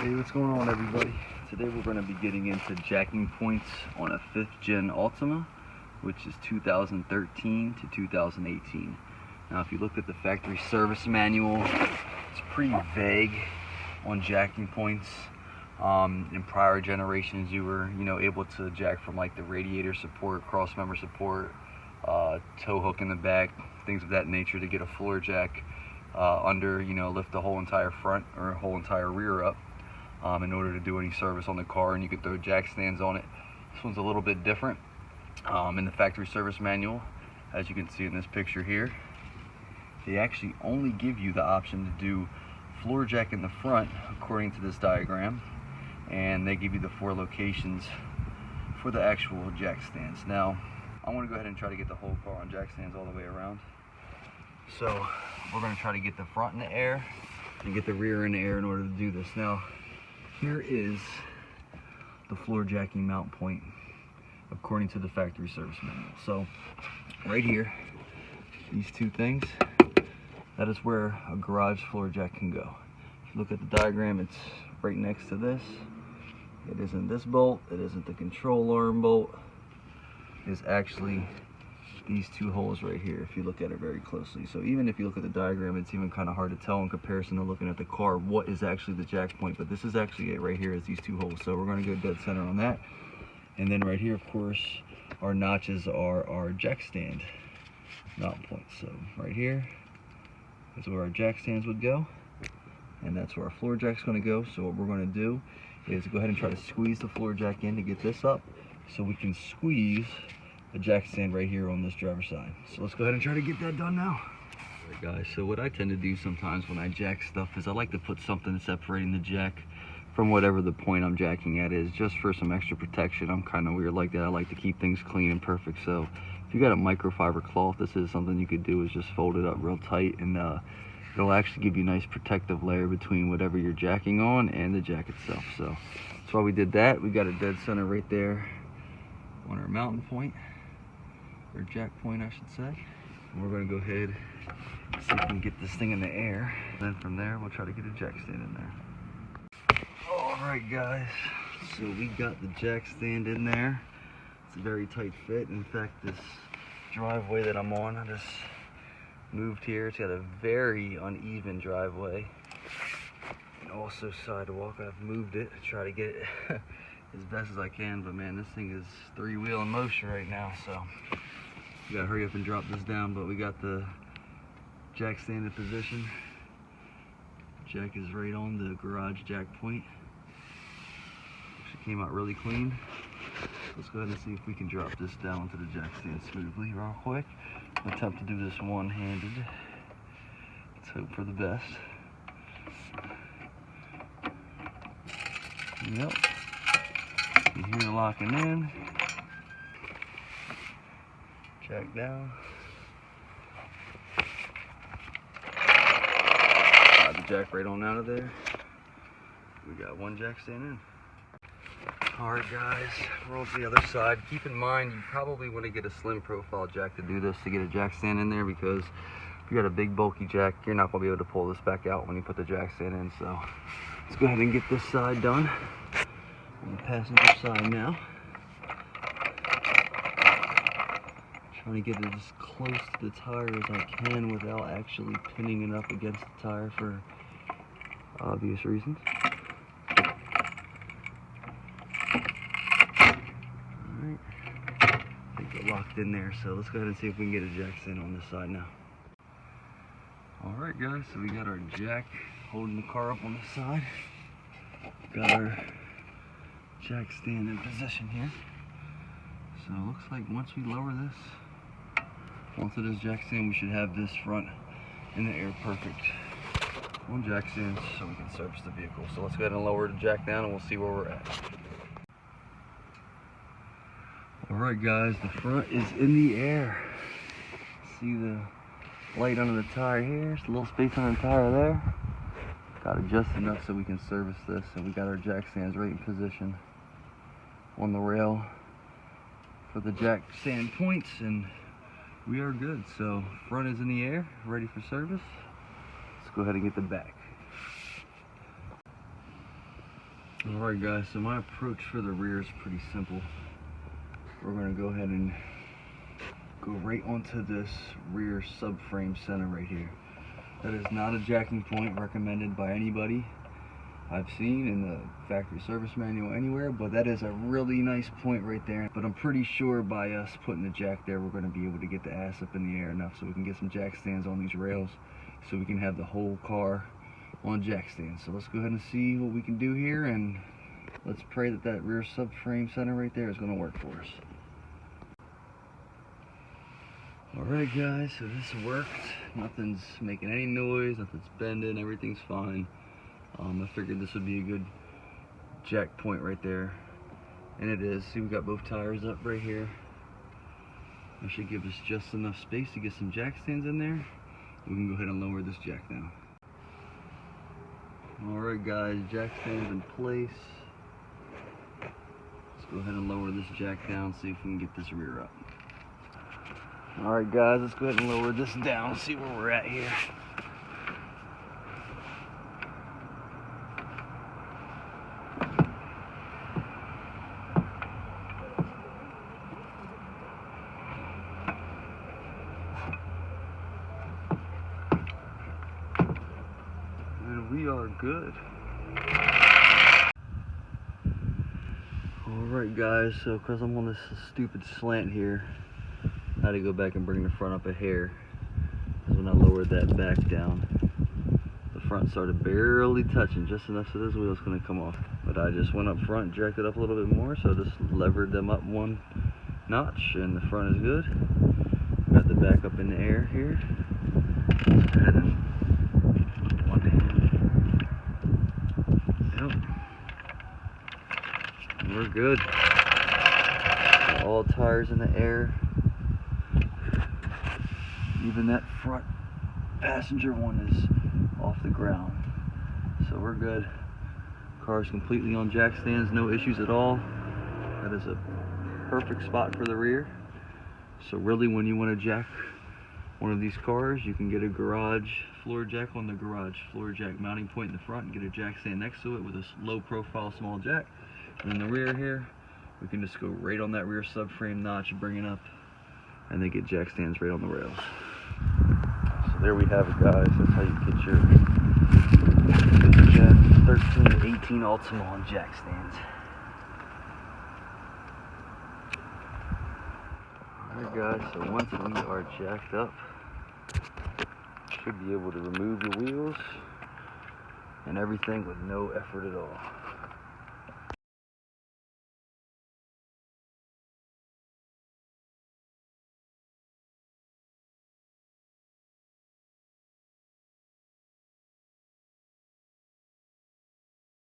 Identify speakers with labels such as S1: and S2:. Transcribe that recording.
S1: Hey, what's going on, everybody? Today we're going to be getting into jacking points on a 5th gen Altima, which is 2013 to 2018. Now, if you look at the factory service manual, it's pretty vague on jacking points. In prior generations, you were, able to jack from like the radiator support, cross member support, tow hook in the back, things of that nature to get a floor jack under, lift the whole entire front or whole entire rear up. In order to do any service on the car, and you could throw jack stands on it. This one's a little bit different. In the factory service manual, as you can see in this picture here, they actually only give you the option to do floor jack in the front according to this diagram, and they give you the 4 locations for the actual jack stands. Now, I want to go ahead and try to get the whole car on jack stands all the way around. So we're going to try to get the front in the air and get the rear in the air in order to do this. Now, here is the floor jacking mount point according to the factory service manual. So right here, these 2 things, that is where a garage floor jack can go. If you look at the diagram, it's right next to this. It isn't this bolt, it isn't the control arm bolt. It's actually these 2 holes right here if you look at it very closely. So even if you look at the diagram, it's even kind of hard to tell in comparison to looking at the car what is actually the jack point, but this is actually it right here, is these 2 holes. So we're going to go dead center on that. And then right here, of course, our notches are our jack stand mount points. So right here is where our jack stands would go, and that's where our floor jack's going to go. So what we're going to do is go ahead and try to squeeze the floor jack in to get this up so we can squeeze a jack stand right here on this driver's side. So let's go ahead and try to get that done now. Alright guys, so what I tend to do sometimes when I jack stuff is I like to put something separating the jack from whatever the point I'm jacking at is, just for some extra protection. I'm kind of weird like that. I like to keep things clean and perfect. So if you got a microfiber cloth, this is something you could do, is just fold it up real tight, and it'll actually give you a nice protective layer between whatever you're jacking on and the jack itself. So that's why we did that. We got a dead center right there on our mountain point, or jack point I should say. And we're going to go ahead and see if we can get this thing in the air. Then from there we'll try to get a jack stand in there. Alright guys, so we got the jack stand in there. It's a very tight fit. In fact, this driveway that I'm on, I just moved here. It's got a very uneven driveway and also sidewalk. I've moved it to try to get it as best as I can, but man, this thing is 3-wheel in motion right now, so we gotta hurry up and drop this down. But we got the jack stand in position. Jack is right on the garage jack point. Actually came out really clean. Let's go ahead and see if we can drop this down to the jack stand smoothly real quick. I'll attempt to do this one-handed. Let's hope for the best. Yep. You hear it locking in. Jack down. Got the jack right on out of there. We got one jack stand in. Alright guys, roll to the other side. Keep in mind, you probably want to get a slim profile jack to do this, to get a jack stand in there, because if you got a big bulky jack, you're not going to be able to pull this back out when you put the jack stand in. So let's go ahead and get this side done. On the passenger side now. Trying to get it as close to the tire as I can without actually pinning it up against the tire for obvious reasons. Alright, I think we're locked in there, so let's go ahead and see if we can get a jack stand on this side now. Alright guys, so we got our jack holding the car up on the side. Got our jack stand in position here. So it looks like once we lower this onto this jack stand, we should have this front in the air perfect. One jack stand so we can service the vehicle. So let's go ahead and lower the jack down and we'll see where we're at. Alright guys, the front is in the air. See the light under the tire here? Just a little space under the tire there. Got it just enough so we can service this, and we got our jack stands right in position on the rail for the jack stand points, and we are good. So front is in the air, ready for service. Let's go ahead and get the back. Alright guys, so my approach for the rear is pretty simple. We're going to go ahead and go right onto this rear subframe center right here. That is not a jacking point recommended by anybody I've seen in the factory service manual anywhere, but that is a really nice point right there. But I'm pretty sure by us putting the jack there, we're going to be able to get the ass up in the air enough so we can get some jack stands on these rails so we can have the whole car on jack stands. So let's go ahead and see what we can do here, and let's pray that that rear subframe center right there is going to work for us. Alright guys, so this worked. Nothing's making any noise, nothing's bending, everything's fine. I figured this would be a good jack point right there, and it is. See, we got both tires up right here. That should give us just enough space to get some jack stands in there. We can go ahead and lower this jack now. Alright guys, jack stands in place. Let's go ahead and lower this jack down, see if we can get this rear up. Alright guys, let's go ahead and lower this down, see where we're at here. And we are good. Alright guys, so because I'm on this stupid slant here, I had to go back and bring the front up a hair. Because when I lowered that back down, the front started barely touching, just enough so this wheel's going to come off. But I just went up front, jacked it up a little bit more, so I just levered them up one notch, and the front is good. Got the back up in the air here. Let's go ahead and one hand. Yep. We're good. All tires in the air. Even that front passenger one is off the ground. So we're good. Car's completely on jack stands, no issues at all. That is a perfect spot for the rear. So really, when you want to jack one of these cars, you can get a garage floor jack on the garage floor jack mounting point in the front and get a jack stand next to it with a low profile small jack. And in the rear here, we can just go right on that rear subframe notch, bring it up, and then get jack stands right on the rails. So there we have it guys, that's how you get your 13 to 18 Altima on jack stands. Alright guys, so once we are jacked up, you should be able to remove the wheels and everything with no effort at all.